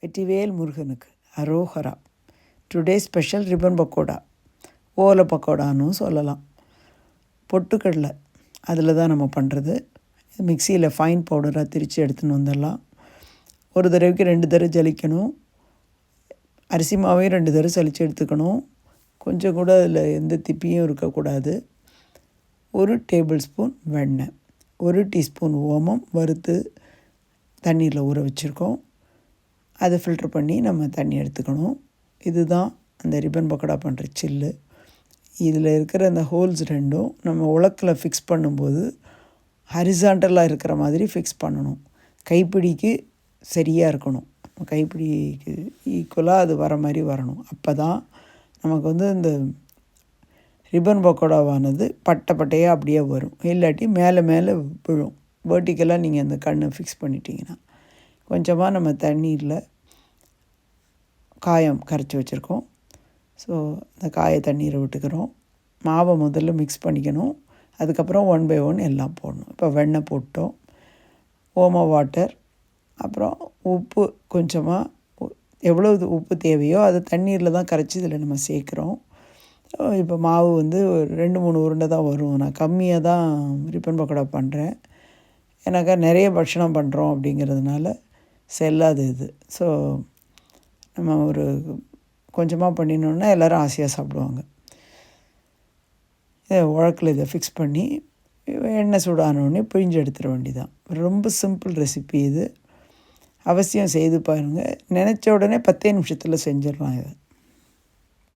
வெற்றிவேல் முருகனுக்கு அரோஹரா. Today special ribbon pakoda, ஓலை பக்கோடான்னு சொல்லலாம். பொட்டுக்கடலை அதில் தான் நம்ம பண்ணுறது. மிக்சியில் ஃபைன் பவுடராக திரித்து எடுத்துன்னு வந்துடலாம். ஒரு தடவைக்கு 2 தடவை ஜலிக்கணும். அரிசி மாவையும் 2 தடவை சலித்து எடுத்துக்கணும். கொஞ்சம் கூட அதில் எந்த திப்பியும் இருக்கக்கூடாது. 1 டேபிள் ஸ்பூன் வெண்ணெய், 1 டீஸ்பூன் ஓமம் வறுத்து தண்ணீரில் ஊற வச்சுருக்கோம். அதை ஃபில்ட்ரு பண்ணி நம்ம தண்ணி எடுத்துக்கணும். இதுதான் அந்த ரிப்பன் பக்கோடா பண்ணுற சில்லு. இதில் இருக்கிற அந்த ஹோல்ஸ் ரெண்டும் நம்ம உலக்கில் ஃபிக்ஸ் பண்ணும்போது ஹரிசாண்டலாக இருக்கிற மாதிரி ஃபிக்ஸ் பண்ணணும். கைப்பிடிக்கு சரியாக இருக்கணும். கைப்பிடிக்கு ஈக்குவலாக அது வர மாதிரி வரணும். அப்போ தான் நமக்கு இந்த ரிப்பன் பக்கோடாவானது பட்டை பட்டையாக அப்படியே வரும். இல்லாட்டி மேலே மேலே விழும். வேர்ட்டிக்கலாக நீங்கள் அந்த கண்ணை ஃபிக்ஸ் பண்ணிட்டீங்கன்னா. கொஞ்சமாக நம்ம தண்ணீரில் காயம் கரைச்சி வச்சுருக்கோம். ஸோ அந்த காய தண்ணீரை விட்டுக்கிறோம். மாவை முதல்ல மிக்ஸ் பண்ணிக்கணும். அதுக்கப்புறம் 1 by 1 எல்லாம் போடணும். இப்போ வெண்ணெய் போட்டோம், ஓம வாட்டர், அப்புறம் உப்பு கொஞ்சமாக எவ்வளோ உப்பு தேவையோ அதை தண்ணீரில் தான் கரைச்சி இதில் நம்ம சேர்க்குறோம். இப்போ மாவு 2-3 உருண்டை தான் வரும். நான் கம்மியாக தான் ரிப்பன் பக்கோடா பண்ணுறேன். ஏன்னாக்கா நிறைய பட்சணம் பண்ணுறோம் அப்படிங்கிறதுனால செல்லாது இது. ஸோ நம்ம கொஞ்சமாக பண்ணினோன்னா எல்லோரும் ஆசையாக சாப்பிடுவாங்க. உலக்கில் இதை ஃபிக்ஸ் பண்ணி எண்ணெய் சூடானோடனே பிழிஞ்சு எடுத்துட வேண்டியதான். ரொம்ப சிம்பிள் ரெசிபி இது. அவசியம் செய்து பாருங்கள். நினச்ச உடனே 10 நிமிஷத்தில் செஞ்சிடலாம் இதை.